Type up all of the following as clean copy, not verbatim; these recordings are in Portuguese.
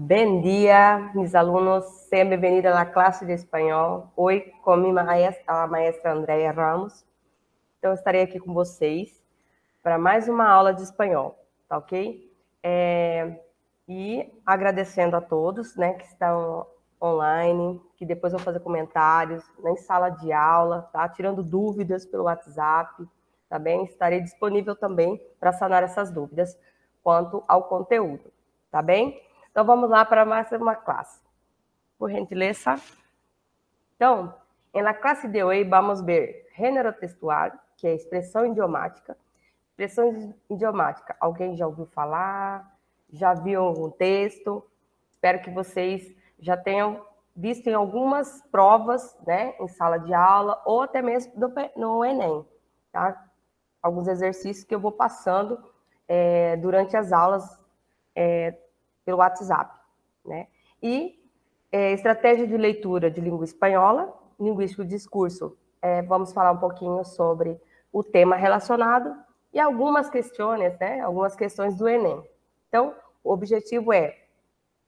Buen día, mis alumnos. Sean bienvenidos a la clase de español. Hoy com a maestra Andréia Ramos. Então, eu estarei aqui com vocês para mais uma aula de espanhol, tá ok? E agradecendo a todos, né, que estão online, que depois vão fazer comentários, em sala de aula, tá? Tirando dúvidas pelo WhatsApp, tá bem? Estarei disponível também para sanar essas dúvidas quanto ao conteúdo, tá bem? Então, vamos lá para mais uma classe. Por gentileza. Então, na classe de hoje, vamos ver gênero textual, que é expressão idiomática. Expressão idiomática, alguém já ouviu falar? Já viu algum texto? Espero que vocês já tenham visto em algumas provas, né, em sala de aula, ou até mesmo no Enem, tá? Alguns exercícios que eu vou passando durante as aulas pelo WhatsApp, né? E estratégia de leitura de língua espanhola, linguístico discurso, vamos falar um pouquinho sobre o tema relacionado e algumas questões, né? Algumas questões do Enem. Então, o objetivo é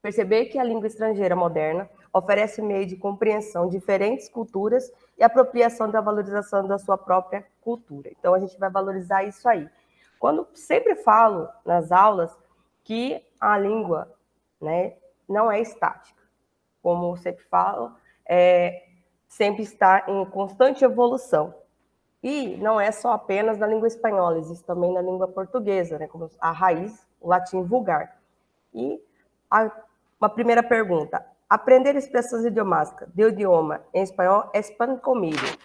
perceber que a língua estrangeira moderna oferece meio de compreensão de diferentes culturas e apropriação da valorização da sua própria cultura. Então, a gente vai valorizar isso aí. Quando sempre falo nas aulas que a língua, né, não é estática. Como sempre falo, sempre está em constante evolução. E não é só apenas na língua espanhola, existe também na língua portuguesa, né, como a raiz, o latim vulgar. E uma primeira pergunta: aprender expressões idiomáticas de idioma em espanhol é pan comido.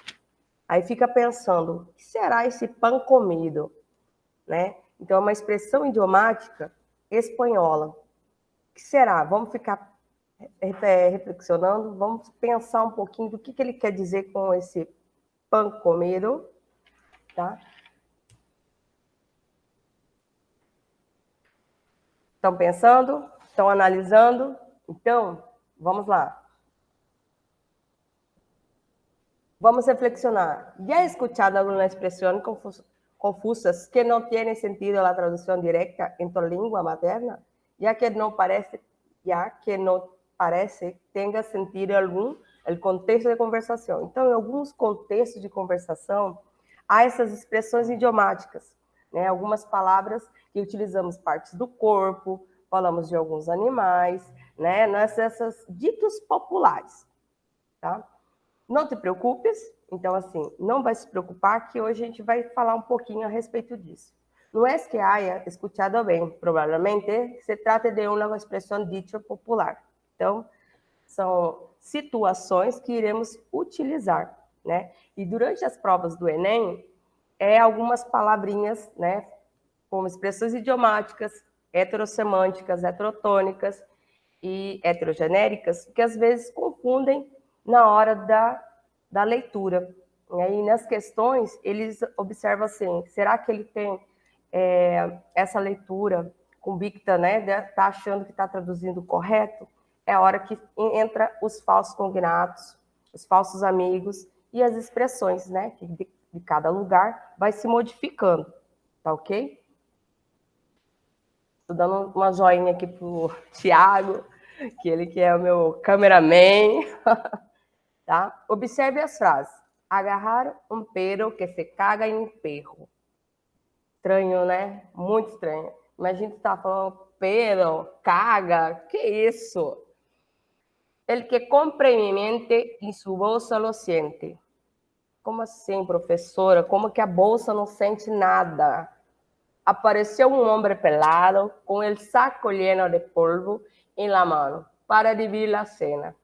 Aí fica pensando, o que será esse pan comido? Né? Então, é uma expressão idiomática espanhola. O que será? Vamos ficar reflexionando, vamos pensar um pouquinho do que ele quer dizer com esse pan comido, tá? Estão pensando? Estão analisando? Então, vamos lá. Vamos reflexionar. ¿Ya he escuchado alguna expresión confusas que no tiene sentido la traducción directa en tu lengua materna? Ya que no parece tenga sentido algum el contexto de conversação. Então, em alguns contextos de conversação, há essas expressões idiomáticas, né? Algumas palavras que utilizamos partes do corpo, falamos de alguns animais, né? Nessas ditos populares, tá? Não te preocupes, então assim, não vai se preocupar que hoje a gente vai falar um pouquinho a respeito disso. Não é que haya escuchado bem, provavelmente se trata de uma expressão dita popular. Então, são situações que iremos utilizar, né? E durante as provas do Enem, algumas palavrinhas, né, como expressões idiomáticas, heterossemânticas, heterotônicas e heterogenéricas, que às vezes confundem na hora da leitura. E nas questões, eles observam assim, será que ele tem essa leitura convicta, né, está achando que está traduzindo correto? É a hora que entra os falsos cognatos, os falsos amigos e as expressões, né, que de cada lugar vai se modificando, tá ok? Estou dando uma joinha aqui pro Tiago, que é o meu cameraman, tá? Observe as frases. Agarrar um perro que se caga em perro. Estranho, né? Muito estranho. Imagina que tá falando perro, caga, que isso? El que compra mi mente y su bolsa lo siente. Como assim, professora? Como que a bolsa não sente nada? Apareceu um homem pelado com o saco lleno de polvo em la mano para dividir a cena.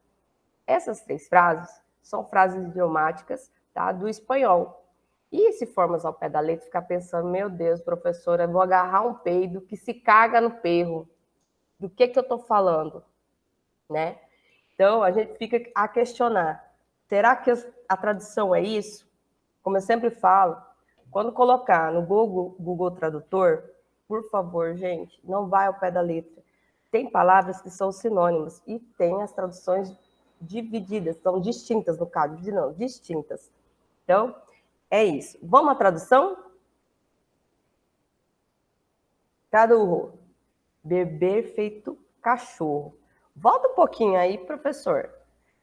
Essas três frases são frases idiomáticas, tá, do espanhol. E se formos ao pé da letra, ficar pensando, meu Deus, professora, eu vou agarrar um peido que se caga no perro. Do que eu estou falando? Né? Então, a gente fica a questionar, será que a tradução é isso? Como eu sempre falo, quando colocar no Google Tradutor, por favor, gente, não vai ao pé da letra. Tem palavras que são sinônimos e tem as traduções divididas, são distintas no caso, não, distintas. Então, é isso. Vamos à tradução? Traduzo. Bebê feito cachorro. Volta um pouquinho aí, professor.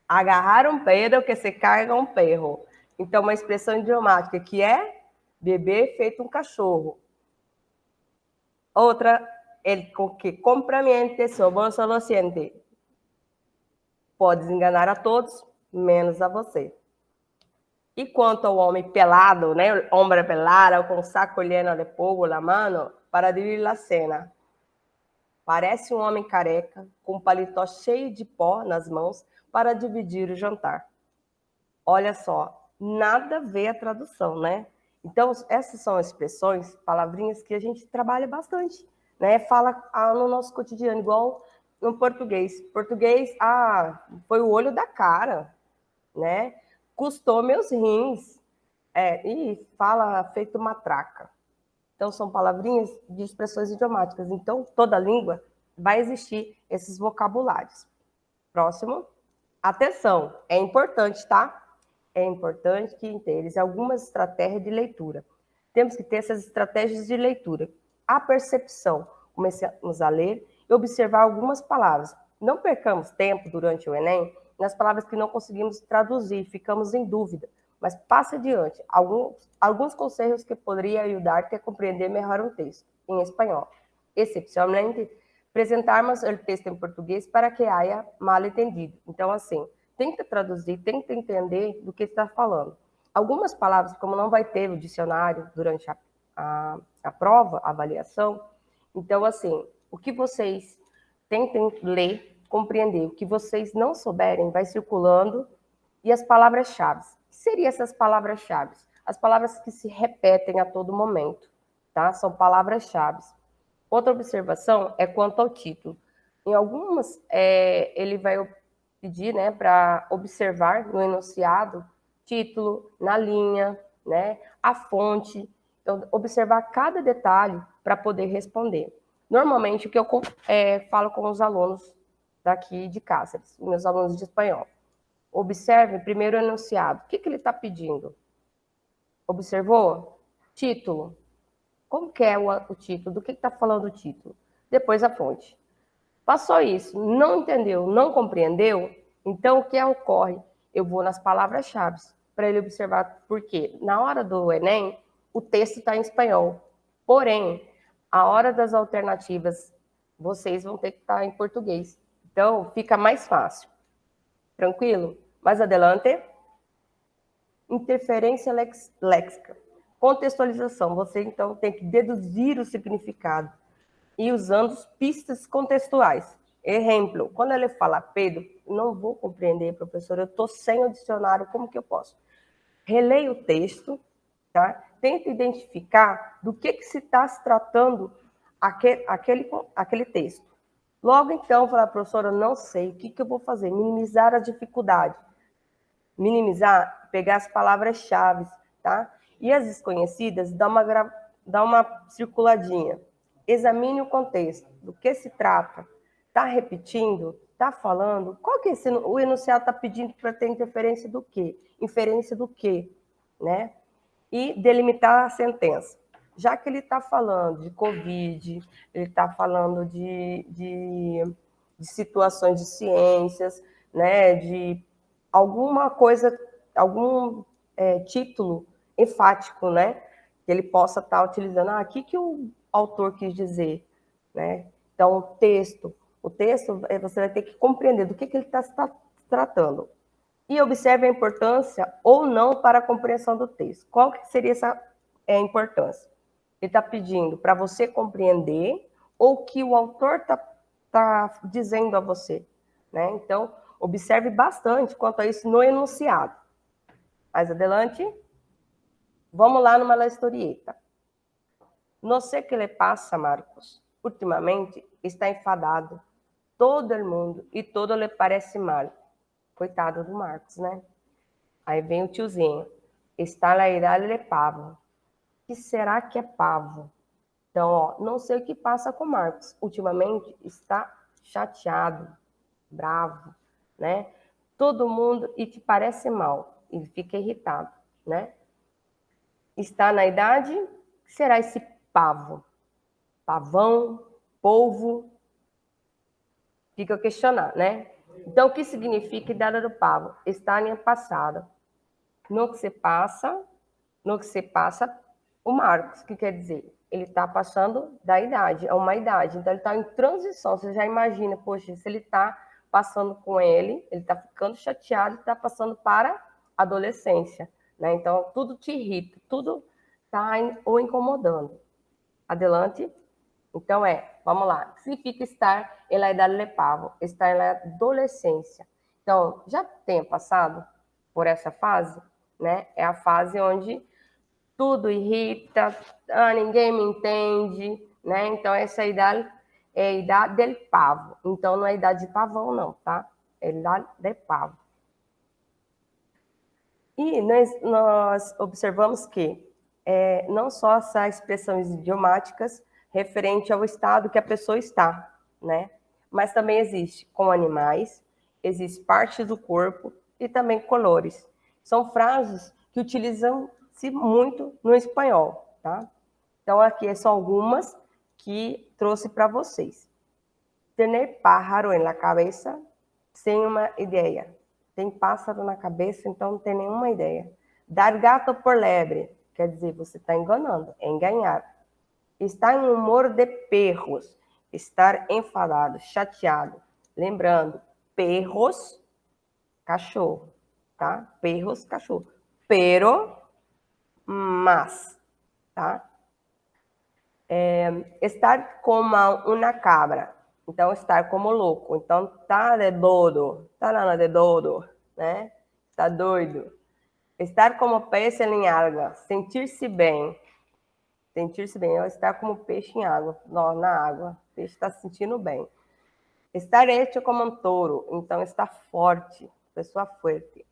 Agarrar um perro que se carga um perro. Então, uma expressão idiomática que é beber feito um cachorro. Outra, el que compramente somos solo siente. Pode enganar a todos, menos a você. E quanto ao homem pelado, né? Homem pelado com saco lleno de polvo na mano para dividir a cena. Parece um homem careca com um paletó cheio de pó nas mãos para dividir o jantar. Olha só, nada a ver a tradução, né? Então, essas são expressões, palavrinhas que a gente trabalha bastante, né? Fala no nosso cotidiano, igual no português. Português, foi o olho da cara, né? Custou meus rins. E fala feito matraca. Então, são palavrinhas de expressões idiomáticas. Então, toda língua vai existir esses vocabulários. Próximo. Atenção, é importante, tá? É importante que interes algumas estratégias de leitura. Temos que ter essas estratégias de leitura. A percepção. Começamos a ler e observar algumas palavras. Não percamos tempo durante o Enem nas palavras que não conseguimos traduzir, ficamos em dúvida. Mas passe adiante. Alguns conselhos que poderiam ajudar-te a compreender melhor um texto em espanhol. Excepcionalmente, apresentarmos o texto em português para que haja mal entendido. Então, assim, tenta traduzir, tenta entender do que está falando. Algumas palavras, como não vai ter o dicionário durante a prova, a avaliação, então, assim, o que vocês tentem ler, compreender, o que vocês não souberem, vai circulando, e as palavras-chave. O que seriam essas palavras-chave? As palavras que se repetem a todo momento, tá? São palavras-chave. Outra observação é quanto ao título. Em algumas, ele vai pedir, né, para observar no enunciado título, na linha, né, a fonte. Então, observar cada detalhe para poder responder. Normalmente, o que eu falo com os alunos daqui de Cáceres, meus alunos de espanhol. Observe primeiro o enunciado. O que ele está pedindo? Observou? Título. Como que é o título? Do que está falando o título? Depois a fonte. Passou isso, não entendeu, não compreendeu? Então, o que ocorre? Eu vou nas palavras-chave para ele observar, porque na hora do Enem, o texto está em espanhol. Porém, a hora das alternativas, vocês vão ter que estar em português. Então, fica mais fácil. Tranquilo? Mais adelante. Interferência léxica. Contextualização. Você, então, tem que deduzir o significado e usando pistas contextuais. Exemplo, quando ele fala Pedro, não vou compreender, professor, eu estou sem o dicionário, como que eu posso? Releia o texto, tá? Tenta identificar do que se está se tratando aquele texto. Logo então, falar, professora, não sei, o que eu vou fazer? Minimizar a dificuldade. Minimizar, pegar as palavras-chave, tá? E as desconhecidas, dá uma circuladinha. Examine o contexto, do que se trata. Está repetindo? Está falando? Qual que é o enunciado está pedindo para ter interferência do quê? Inferência do quê? Né? E delimitar a sentença. Já que ele está falando de Covid, ele está falando de situações de ciências, né, de alguma coisa, algum título enfático, né, que ele possa estar utilizando. O que o autor quis dizer, né? Então, o texto você vai ter que compreender do que ele está tratando. E observe a importância ou não para a compreensão do texto. Qual que seria essa importância? Ele está pedindo para você compreender ou que o autor está dizendo a você, né? Então, observe bastante quanto a isso no enunciado. Mais adelante, vamos lá numa historieta. Não sei o que lhe passa, Marcos. Ultimamente está enfadado. Todo mundo e todo lhe parece mal. Coitado do Marcos, né? Aí vem o tiozinho. Está na idade de pavo. O que será que é pavo? Então, ó, não sei o que passa com o Marcos. Ultimamente está chateado, bravo, né? Todo mundo e te parece mal. Ele fica irritado, né? Está na idade, o que será esse pavo? Pavão, polvo. Fica a questionar, né? Então, o que significa idade do pavo? Está em passado. No que se passa, o Marcos, que quer dizer? Ele está passando da idade, é uma idade. Então, ele está em transição. Você já imagina, poxa, se ele está passando com ele está ficando chateado e está passando para a adolescência, né? Então, tudo te irrita, tudo está o incomodando. Adelante. Então, vamos lá. Significa estar na idade de pavo, estar na adolescência. Então, já tenha passado por essa fase, né? É a fase onde tudo irrita, ninguém me entende, né? Então, essa idade é a idade del pavo. Então, não é a idade de pavão, não, tá? É a idade de pavo. E nós observamos que não só essas expressões idiomáticas referente ao estado que a pessoa está, né? Mas também existe com animais, existe partes do corpo e também colores. São frases que utilizam-se muito no espanhol, tá? Então, aqui são algumas que trouxe para vocês. Tener pájaro en la cabeça sem uma ideia. Tem pássaro na cabeça, então não tem nenhuma ideia. Dar gato por lebre, quer dizer, você está enganando, é enganar. Estar em humor de perros, estar enfadado, chateado. Lembrando, perros, cachorro, tá? Perros, cachorro. Pero, mas, tá? Estar como uma cabra. Então, estar como louco. Então, tá de doido. Tá lá de doido, né? Tá doido. Estar como peixe em água. Sentir-se bem. Sentir-se bem é estar como peixe em água. Não, na água. O peixe está se sentindo bem. Estar hecho como um touro. Então, está forte. Pessoa forte.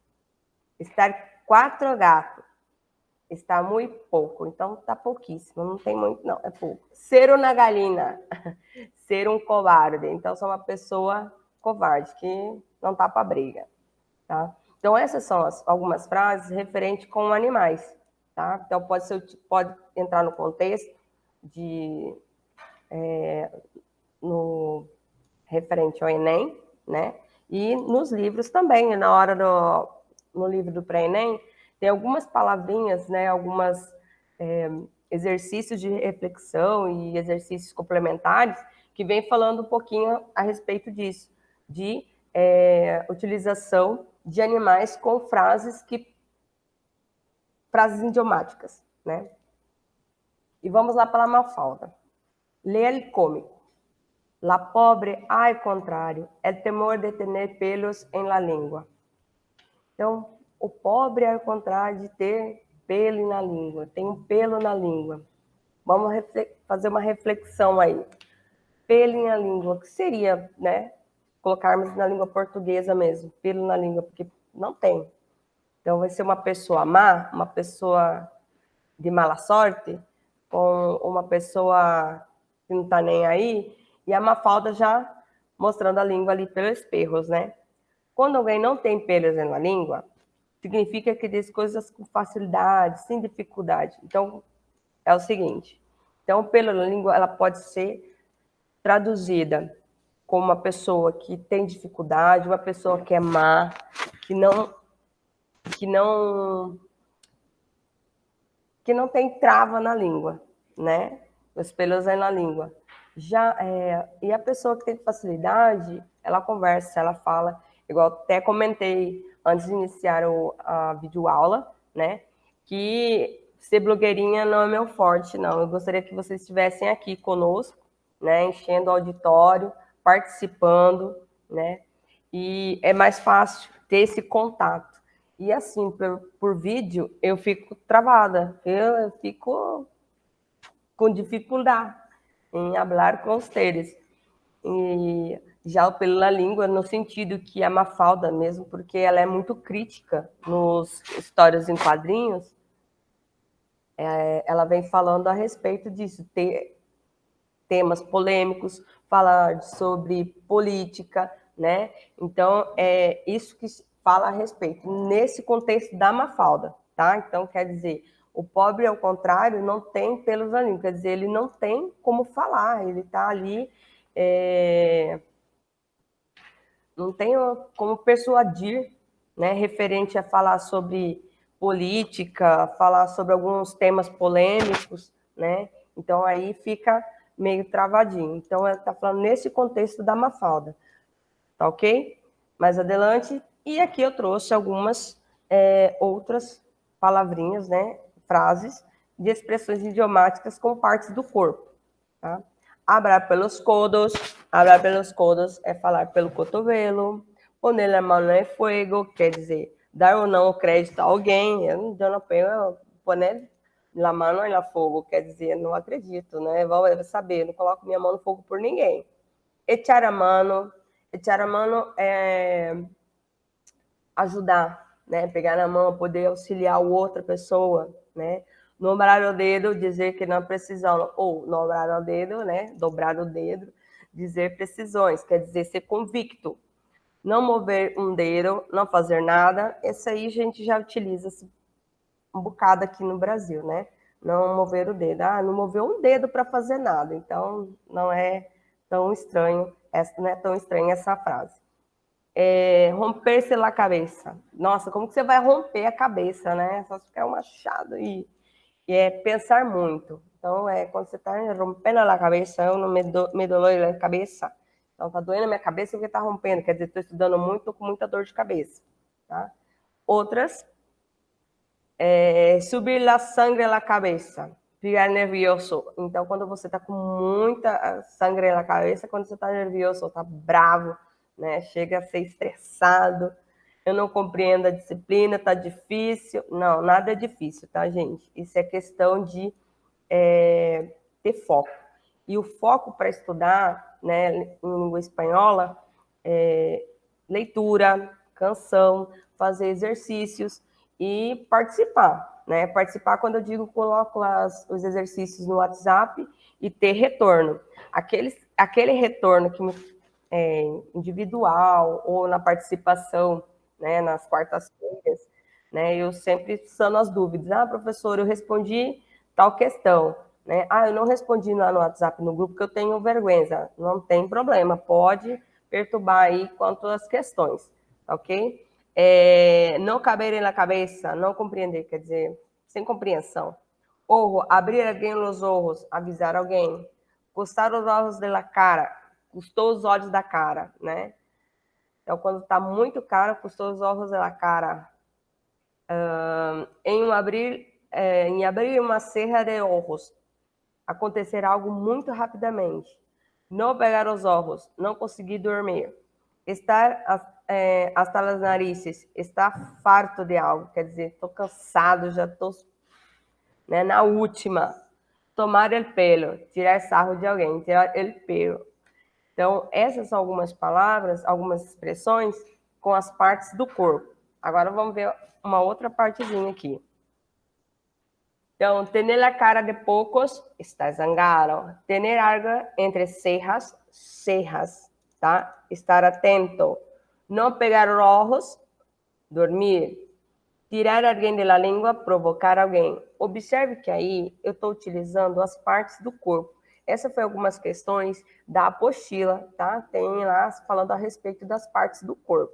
Estar quatro gatos. Está muito pouco, então está pouquíssimo, não tem muito, não, é pouco. Ser uma galinha, ser um covarde, então sou uma pessoa covarde, que não tá para briga, tá? Então essas são algumas frases referentes com animais, tá? Então pode entrar no contexto de no referente ao Enem, né? E nos livros também, no livro do pré-Enem, tem algumas palavrinhas, né? Algumas exercícios de reflexão e exercícios complementares que vem falando um pouquinho a respeito disso, de utilização de animais com frases idiomáticas, né? E vamos lá para a Mafalda. Lê el cômico. La pobre, al contrário, el temor de tener pelos en la língua. Então, o pobre é o contrário de ter pelo na língua, tem um pelo na língua. Vamos fazer uma reflexão aí. Pelo na língua, o que seria, né? Colocarmos na língua portuguesa mesmo, pelo na língua, porque não tem. Então, vai ser uma pessoa má, uma pessoa de mala sorte, com uma pessoa que não está nem aí, e a Mafalda já mostrando a língua ali pelos perros, né? Quando alguém não tem pelos na língua, significa que diz coisas com facilidade, sem dificuldade. Então, é o seguinte. Então, pelo na língua, ela pode ser traduzida como uma pessoa que tem dificuldade, uma pessoa que é má, que não tem trava na língua, né? Os pelos aí na língua. E a pessoa que tem facilidade, ela conversa, ela fala, igual até comentei antes de iniciar a videoaula, né? Que ser blogueirinha não é meu forte, não. Eu gostaria que vocês estivessem aqui conosco, né? Enchendo o auditório, participando, né? E é mais fácil ter esse contato. E assim, por vídeo, eu fico travada, eu fico com dificuldade em falar com vocês. E já pela língua, no sentido que a Mafalda mesmo, porque ela é muito crítica nos histórias em quadrinhos, ela vem falando a respeito disso, temas polêmicos, falar sobre política, né? Então, é isso que fala a respeito, nesse contexto da Mafalda, tá? Então, quer dizer, o pobre, ao contrário, não tem pelos na língua, quer dizer, ele não tem como falar, ele está ali não tenho como persuadir, né, referente a falar sobre política, falar sobre alguns temas polêmicos, né? Então aí fica meio travadinho. Então ela está falando nesse contexto da Mafalda, tá ok? Mais adelante, e aqui eu trouxe algumas outras palavrinhas, né, frases de expressões idiomáticas com partes do corpo, tá? Hablar pelos codos é falar pelo cotovelo. Poner a mão no fuego quer dizer dar ou não o crédito a alguém. Eu não ponho poner la mano no fogo, quer dizer, não acredito, né? Vou saber, não coloco minha mão no fogo por ninguém. Echar a mano é ajudar, né? Pegar na mão, poder auxiliar outra pessoa, né? Dobrar o dedo, dizer que não precisam, ou dobrar o dedo, né? Dobrar o dedo, dizer precisões, quer dizer ser convicto. Não mover um dedo, não fazer nada, esse aí a gente já utiliza um bocado aqui no Brasil, né? Não mover o dedo. Ah, não moveu um dedo para fazer nada. Então, não é tão estranho, não é tão estranha essa frase. Romper-se la cabeça. Nossa, como que você vai romper a cabeça, né? Só se ficar um machado e é pensar muito. Então, quando você está rompendo a cabeça, eu não me doloi a cabeça. Então, tá doendo a minha cabeça porque tá rompendo. Quer dizer, estou estudando muito, tô com muita dor de cabeça. Tá? Outras, subir la sangre na cabeça, ficar nervioso. Então, quando você está com muita sangre na cabeça, quando você está nervioso, está bravo, né? Chega a ser estressado. Eu não compreendo a disciplina, está difícil. Não, nada é difícil, tá, gente? Isso é questão de ter foco. E o foco para estudar, né, em língua espanhola, leitura, canção, fazer exercícios e participar, né? Participar, quando eu digo, coloco os exercícios no WhatsApp e ter retorno. Aquele retorno que individual ou na participação, né, nas quartas-feiras, né, eu sempre sano as dúvidas. Ah, professor, eu respondi tal questão, né? Ah, eu não respondi lá no WhatsApp, no grupo, porque eu tenho vergonha. Não tem problema, pode perturbar aí quanto às questões, ok? Não caber na cabeça, não compreender, quer dizer, sem compreensão. Ojo, abrir alguém os olhos, avisar alguém. Custar os olhos da cara, custou os olhos da cara, né? Então, quando está muito caro, custou os olhos da cara. Em abrir uma serra de olhos, acontecer algo muito rapidamente. Não pegar os olhos, não conseguir dormir. Estar hasta las narices, estar farto de algo, quer dizer, estou cansado, já estou, né, na última. Tomar el pelo, tirar sarro de alguém, tirar el pelo. Então, essas são algumas palavras, algumas expressões com as partes do corpo. Agora vamos ver uma outra partezinha aqui. Então, tener a cara de pocos, está zangado. Tener algo entre cejas, tá? Estar atento. Não pegar os olhos, dormir. Tirar alguém da língua, provocar alguém. Observe que aí eu estou utilizando as partes do corpo. Essas foram algumas questões da apostila, tá? Tem lá falando a respeito das partes do corpo.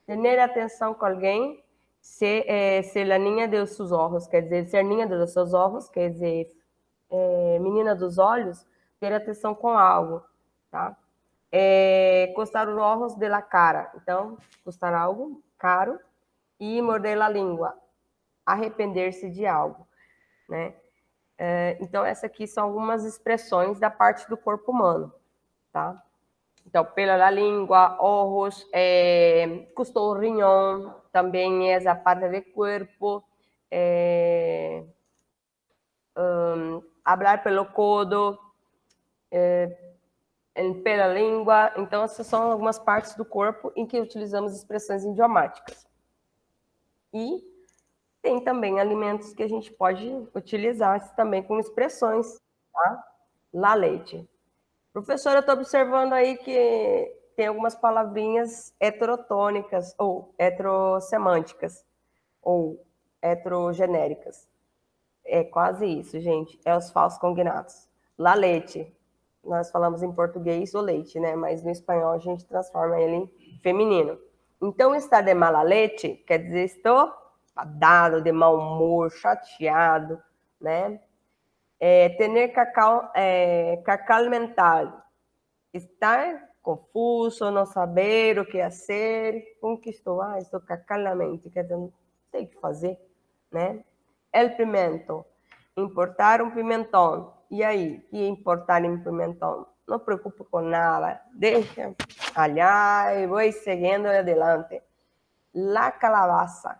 Ter atenção com alguém, ser a ninha de seus olhos, quer dizer, ser ninha dos seus olhos, quer dizer, menina dos olhos, ter atenção com algo, tá? Custar os olhos de la cara, então, custar algo caro, e morder a língua, arrepender-se de algo, né? Então, essas aqui são algumas expressões da parte do corpo humano, tá? Então, pelo da língua, ojos, custou o riñón, também é a parte do corpo, hablar pelo codo, pela língua. Então, essas são algumas partes do corpo em que utilizamos expressões idiomáticas. E tem também alimentos que a gente pode utilizar também com expressões, tá? La leite. Professora, eu estou observando aí que tem algumas palavrinhas heterotônicas ou heterosemânticas ou heterogenéricas. É quase isso, gente. É os falsos cognatos. La leite. Nós falamos em português o leite, né? Mas no espanhol a gente transforma ele feminino. Então, estar de mala leche quer dizer estou dado, de mau humor, chateado, né? Ter cacau mental, estar confuso, não saber o que fazer, com que estou? Estou cacau na mente, quer dizer, não sei o que fazer, né? El pimento, importar um pimentão. E aí, que importar um pimentão? Não preocupo com nada, deixa allá e vou seguindo adelante. La calabaça,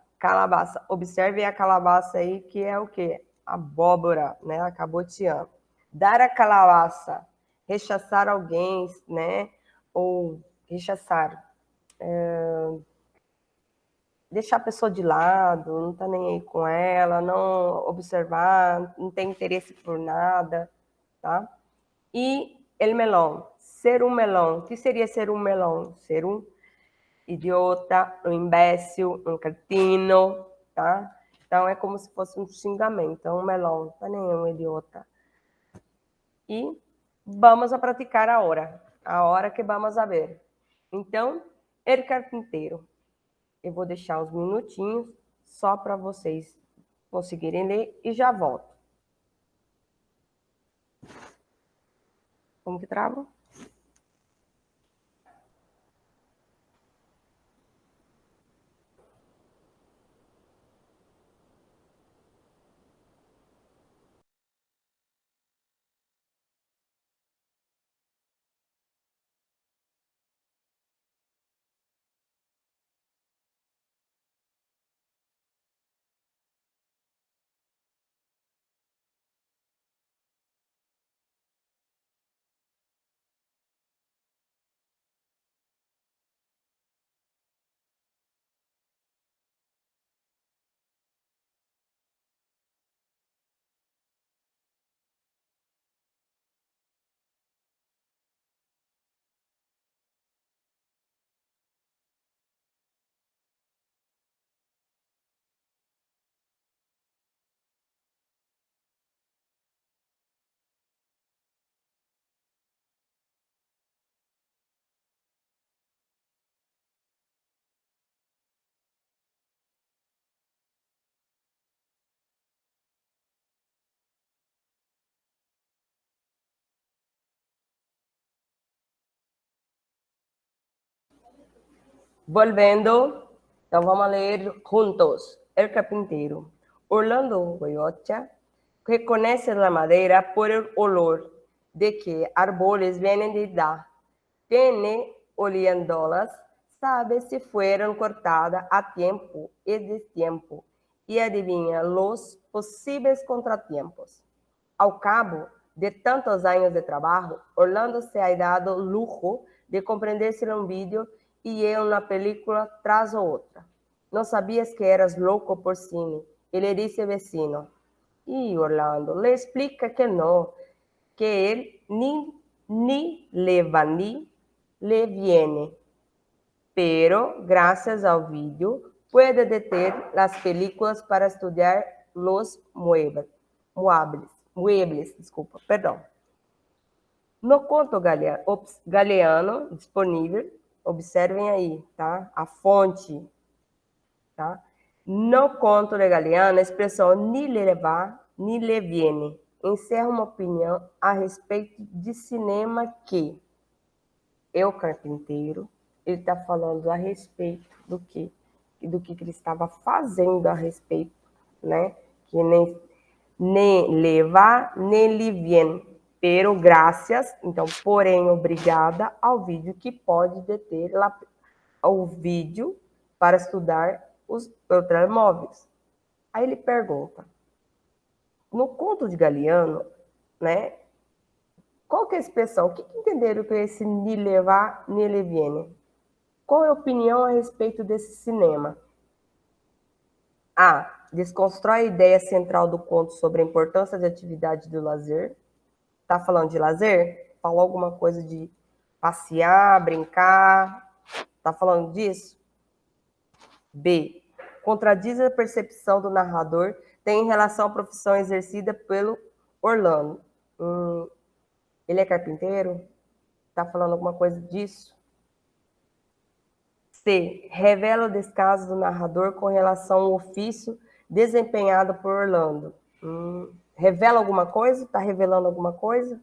observe a calabaça aí, que é o quê? Abóbora, né? A cabotiã. Dar a calabaça, rechaçar alguém, né? Ou rechaçar, deixar a pessoa de lado, não tá nem aí com ela, não observar, não tem interesse por nada, tá? E el melão, ser um melão. O que seria ser um melão? Ser um idiota, um imbécil, um cretino, tá? Então é como se fosse um xingamento, um melão, tá nem um idiota. E vamos a praticar a hora que vamos a ver. Então, el carpinteiro. Eu vou deixar uns minutinhos só para vocês conseguirem ler e já volto. Como que trava? Volvendo, então vamos ler juntos. El carpinteiro. Orlando Goyocha reconhece a madeira por el olor de que árboles vienen de dar. Tiene oliéndolas, sabe si fueron cortadas a tiempo y destiempo, y adivina los posibles contratiempos. Ao cabo de tantos anos de trabalho, Orlando se ha dado lujo de compreender-se um vídeo e em uma película tras outra. Não sabias que eras louco por cine, ele disse vecino. E Orlando le explica que não, que ele ni le va ni le viene. Pero, gracias ao vídeo, puede deter las películas para estudiar los muebles, desculpa, perdão. No conto galeano disponível, observem aí, tá? A fonte, tá? No conto de Galeano, a expressão ni le va, ni le viene encerra uma opinião a respeito de cinema que o carpinteiro, ele está falando a respeito do que ele estava fazendo a respeito, né? Que nem levar, nem lhe vem, pero graças, então, porém, obrigada ao vídeo que pode deter o vídeo para estudar os telemóveis. Aí ele pergunta, no conto de Galeano, né? Qual que é a expressão? O que entenderam com esse ni levar, ni le viene? Qual é a opinião a respeito desse cinema? A. Desconstrói a ideia central do conto sobre a importância da atividade do lazer. Está falando de lazer? Falou alguma coisa de passear, brincar? Está falando disso? B. Contradiz a percepção do narrador, tem em relação à profissão exercida pelo Orlando. Ele é carpinteiro? Está falando alguma coisa disso? C. Revela o descaso do narrador com relação ao ofício desempenhado por Orlando. Revela alguma coisa? Está revelando alguma coisa?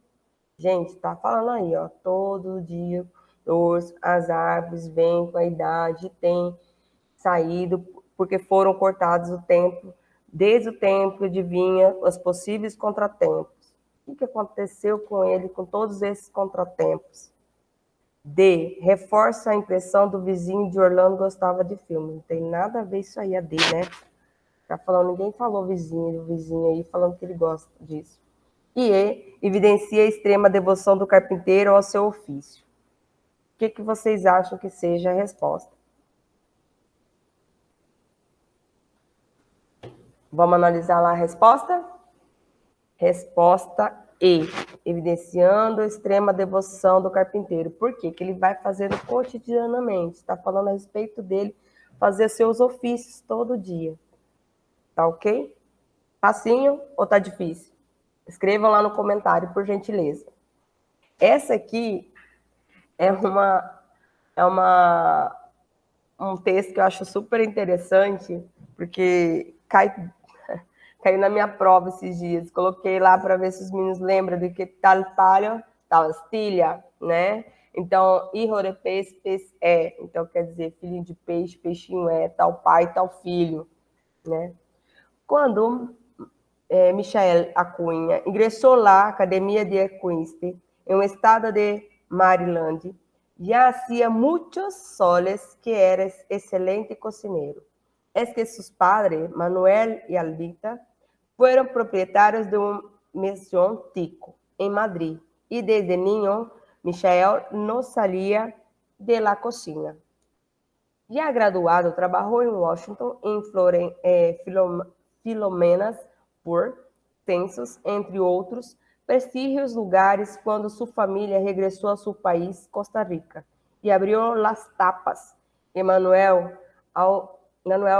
Gente, tá falando aí, ó. Todo dia as árvores vêm com a idade, têm saído, porque foram cortados o tempo, desde o tempo de vinha os possíveis contratempos. O que aconteceu com ele, com todos esses contratempos? D. Reforça a impressão do vizinho de Orlando gostava de filme. Não tem nada a ver isso aí, a D, né? Tá falando, ninguém falou vizinho, o vizinho aí falando que ele gosta disso. E E. Evidencia a extrema devoção do carpinteiro ao seu ofício. O que vocês acham que seja a resposta? Vamos analisar lá a resposta? Resposta E, evidenciando a extrema devoção do carpinteiro. Por quê? Que ele vai fazendo cotidianamente. Está falando a respeito dele fazer seus ofícios todo dia. Tá ok? Facinho ou tá difícil? Escrevam lá no comentário, por gentileza. Essa aqui é um texto que eu acho super interessante, porque caiu na minha prova esses dias. Coloquei lá para ver se os meninos lembram de que tal palho, tal astilha, né? Então, hijo de pez, pez é. Então, quer dizer, filhinho de peixe, peixinho é, tal pai, tal filho, né? Quando Michael Acunha ingressou lá, Academia de Equinste, em um estado de Maryland, já hacía muitos soles que era excelente cocinero. Es que sus padres, Manuel y Albita, fueron propietarios de un mesón tico en Madrid y desde niño Michael no salía de la cocina. Ya graduado, trabajó en Washington en Filomenas por Censos, entre outros prestígios lugares, quando sua família regressou a seu país, Costa Rica, e abriu las tapas. Emmanuel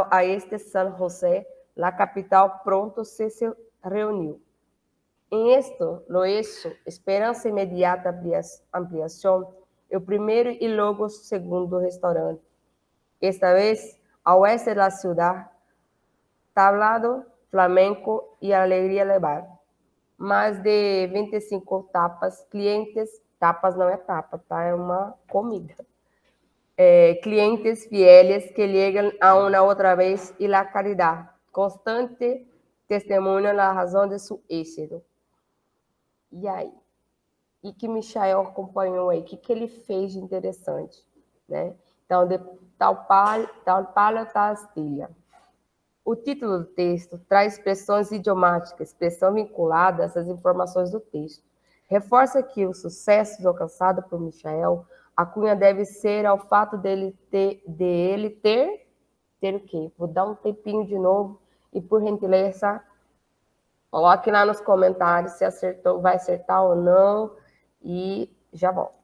a este San José, la capital, pronto se reuniu. Em esto lo hecho, esperança imediata ampliação, o primeiro e logo segundo restaurante. Esta vez, ao oeste da ciudad, tablado, flamenco e alegria levar. Mais de 25 tapas, clientes, tapas não é tapa, tá? É uma comida. Clientes fieles que llegan a una otra vez y la caridad, constante testemunho na razão de seu êxito. E aí? E que Michael acompanhou aí? O que ele fez de interessante? Né? Então, de tal palha, tal astilha. O título do texto traz expressões idiomáticas, expressão vinculada a essas informações do texto. Reforça que o sucesso alcançado por Michael Acunha deve ser ao fato dele ter o quê? Vou dar um tempinho de novo e, por gentileza, coloque lá nos comentários se acertou, vai acertar ou não, e já volto.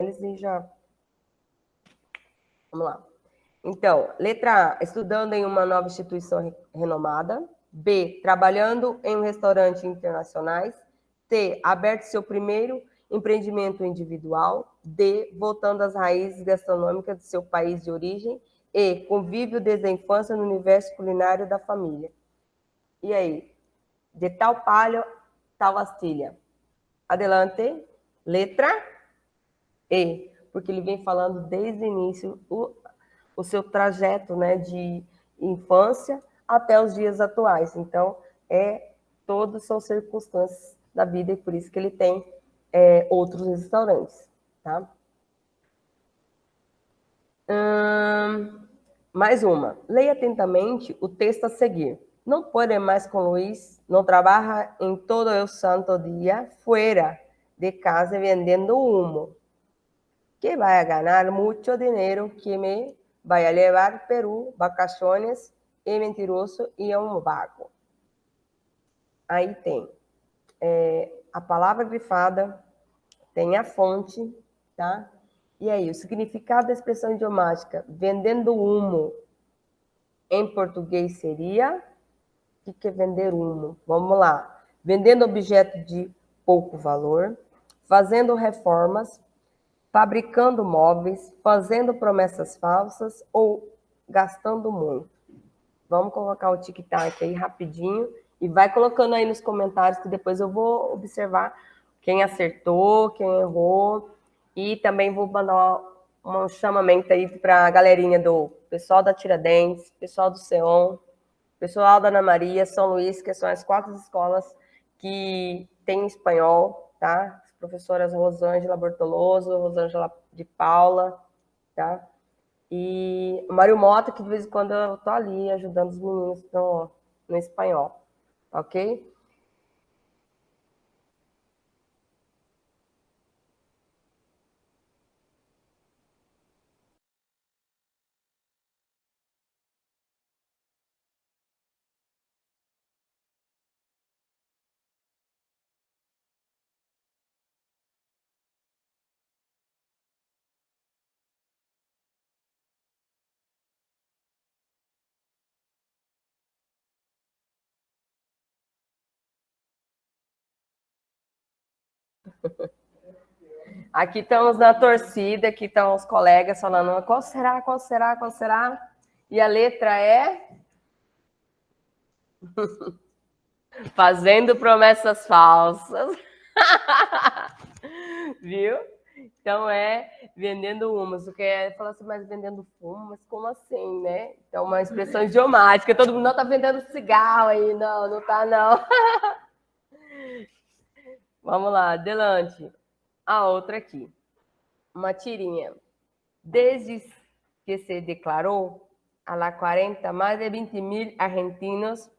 Eles já... Vamos lá. Então, letra A, estudando em uma nova instituição renomada. B, trabalhando em um restaurante internacionais. C, aberto seu primeiro empreendimento individual. D, voltando às raízes gastronômicas do seu país de origem. E, convívio desde a infância no universo culinário da família. E aí? De tal palho, tal astilha. Adelante. Letra E, porque ele vem falando desde o início o seu trajeto, né, de infância até os dias atuais. Então, todos são circunstâncias da vida e por isso que ele tem outros restaurantes. Tá? Mais uma. Leia atentamente o texto a seguir. Não pode mais com Luís, não trabalha em todo o santo dia, fora de casa vendendo humo. que vai a ganar muito dinheiro, que me vai a levar Peru, vacações, e mentiroso e um vago. Aí tem a palavra grifada, tem a fonte, tá? E aí, o significado da expressão idiomática, vendendo humo, em português seria... O que é vender humo? Vamos lá. Vendendo objeto de pouco valor, fazendo reformas, fabricando móveis, fazendo promessas falsas ou gastando muito. Vamos colocar o tic-tac aí rapidinho e vai colocando aí nos comentários que depois eu vou observar quem acertou, quem errou e também vou mandar um chamamento aí para a galerinha do pessoal da Tiradentes, pessoal do Seon, pessoal da Ana Maria, São Luís, que são as 4 escolas que têm espanhol, tá? As professoras Rosângela Bortoloso, Rosângela de Paula, tá? E o Mário Mota, que de vez em quando eu tô ali ajudando os meninos no espanhol, ok? Aqui estamos na torcida, aqui estão os colegas falando qual será, qual será, qual será. E a letra é fazendo promessas falsas. Viu? Então é vendendo humas. O que é falar assim, mas vendendo fumo, mas como assim, né? Então, uma expressão idiomática. Todo mundo não tá vendendo cigarro aí, não, não tá, não. Vamos lá, adelante. A outra aqui. Uma tirinha. Desde que se declarou, a la 40, mais de 20.000 argentinos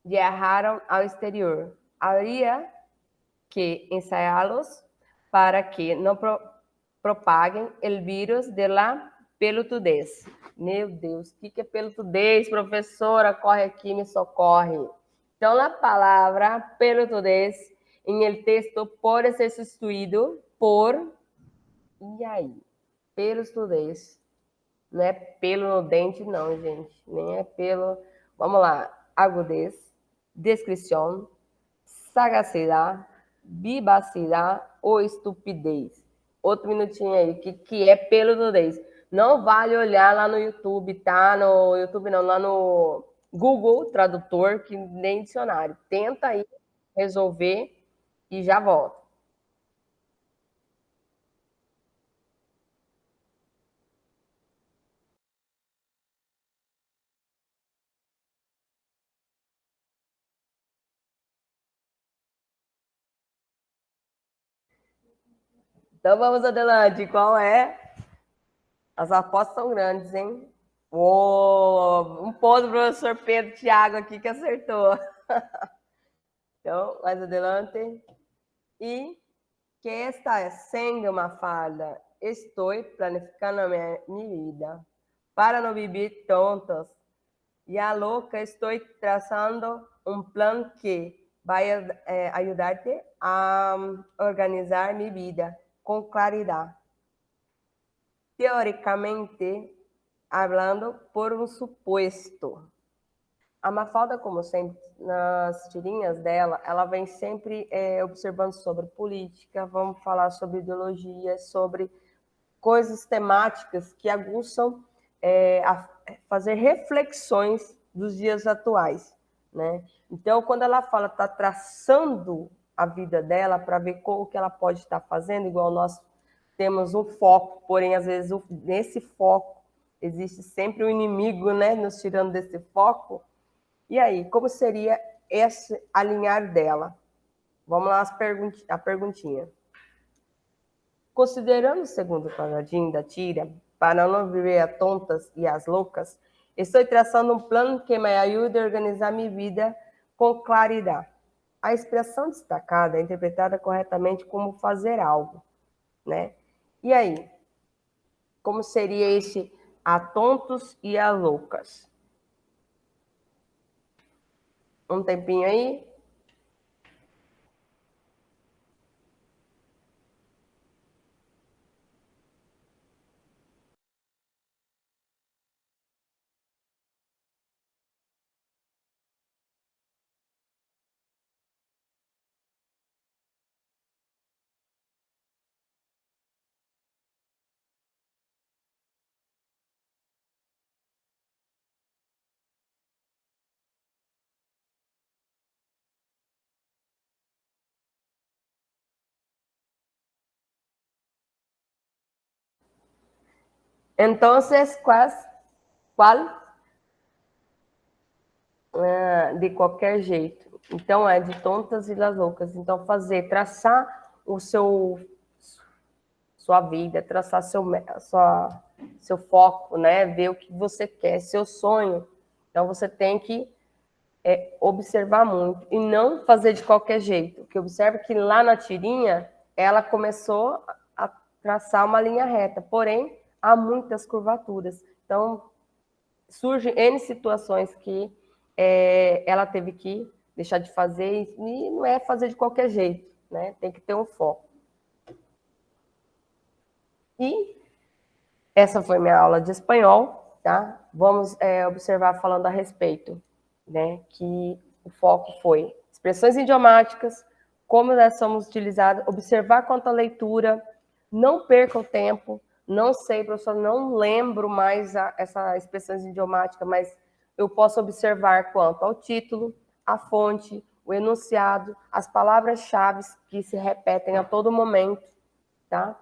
viajaram ao exterior. Habría que ensaiá-los para que não propaguem o vírus de la pelotudez. Meu Deus, o que é pelotudez, professora? Corre aqui, me socorre. Então, a palavra pelotudez em el texto pode ser substituído por... E aí? Pelotudez. Não é pelo no dente, não, gente. Nem é pelo... Vamos lá. Agudez, descrição, sagacidade, vivacidade ou estupidez. Outro minutinho aí. O que é pelotudez? Não vale olhar lá no YouTube, tá? No YouTube não, lá no Google Tradutor, que nem dicionário. Tenta aí resolver e já volta. Então vamos adelante. Qual é? As apostas são grandes, hein? Um ponto do professor Pedro Thiago aqui que acertou. Então, mais adelante. E que está sendo uma falha. Estou planificando a minha vida para não viver tontos. E a louca, estou traçando um plano que vai ajudar-te a organizar minha vida com claridade. Teoricamente, hablando por um suposto. A Mafalda, como sempre, nas tirinhas dela, ela vem sempre observando sobre política, vamos falar sobre ideologia, sobre coisas temáticas que aguçam a fazer reflexões dos dias atuais, né? Então, quando ela fala, está traçando a vida dela para ver o que ela pode estar fazendo, igual nós temos um foco, porém, às vezes, nesse foco existe sempre um inimigo, né, nos tirando desse foco. E aí, como seria esse alinhar dela? Vamos lá, a perguntinha. Considerando o segundo quadradinho da tira, para não viver a tontas e as loucas, estou traçando um plano que me ajude a organizar minha vida com claridade. A expressão destacada é interpretada corretamente como fazer algo, né? E aí? Como seria esse a tontos e a loucas? Um tempinho aí? Entonces, qual? De qualquer jeito. Então, é de tontas e das loucas. Então, traçar o sua vida, traçar seu foco, né? Ver o que você quer, seu sonho. Então, você tem que observar muito e não fazer de qualquer jeito. Porque observa que lá na tirinha, ela começou a traçar uma linha reta, porém, há muitas curvaturas. Então, surgem N situações que ela teve que deixar de fazer, e não é fazer de qualquer jeito, né? Tem que ter um foco. E essa foi minha aula de espanhol, tá? Vamos observar falando a respeito, né? Que o foco foi expressões idiomáticas, como elas somos utilizadas, observar quanto à leitura, não perca o tempo. Não sei, professor, não lembro mais essa expressão idiomática, mas eu posso observar quanto ao título, a fonte, o enunciado, as palavras-chave que se repetem a todo momento, tá?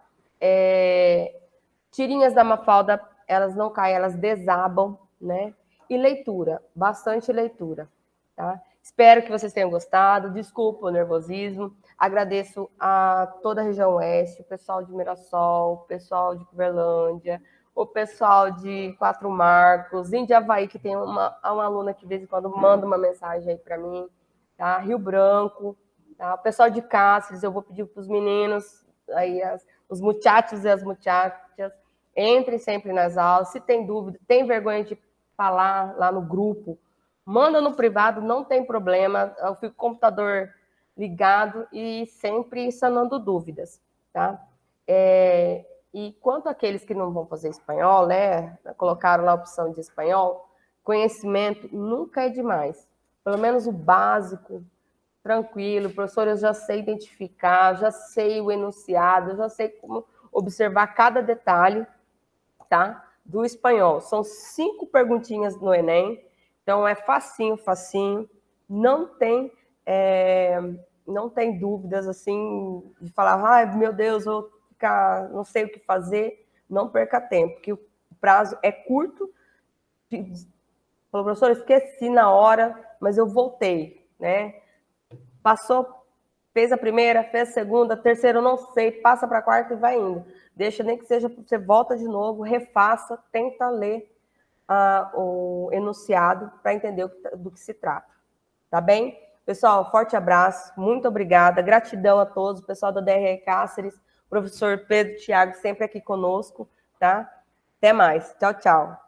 Tirinhas da Mafalda, elas não caem, elas desabam, né? E leitura, bastante leitura, tá? Espero que vocês tenham gostado. Desculpa o nervosismo. Agradeço a toda a região oeste, o pessoal de Mirassol, o pessoal de Uberlândia, o pessoal de Quatro Marcos, Indiavaí, que tem uma aluna que de vez em quando manda uma mensagem aí para mim, tá? Rio Branco, tá? O pessoal de Cáceres, eu vou pedir para os meninos, aí os muchachos e as muchachas, entrem sempre nas aulas. Se tem dúvida, tem vergonha de falar lá no grupo, manda no privado, não tem problema. Eu fico com o computador ligado e sempre sanando dúvidas, tá? E quanto àqueles que não vão fazer espanhol, né? Colocaram lá a opção de espanhol, conhecimento nunca é demais. Pelo menos o básico, tranquilo. Professor, eu já sei identificar, já sei o enunciado, já sei como observar cada detalhe, tá? Do espanhol. São 5 perguntinhas no Enem, então é facinho, facinho. Não tem, não tem dúvidas assim de falar, ai, meu Deus, vou ficar, não sei o que fazer. Não perca tempo, porque o prazo é curto. Falou, professor, esqueci na hora, mas eu voltei, né? Passou, fez a primeira, fez a segunda, a terceira, eu não sei, passa para a quarta e vai indo. Deixa, nem que seja, você volta de novo, refaça, tenta ler o enunciado para entender do que se trata. Tá bem? Pessoal, forte abraço, muito obrigada, gratidão a todos, o pessoal da DRE Cáceres, professor Pedro Thiago, sempre aqui conosco, tá? Até mais. Tchau, tchau.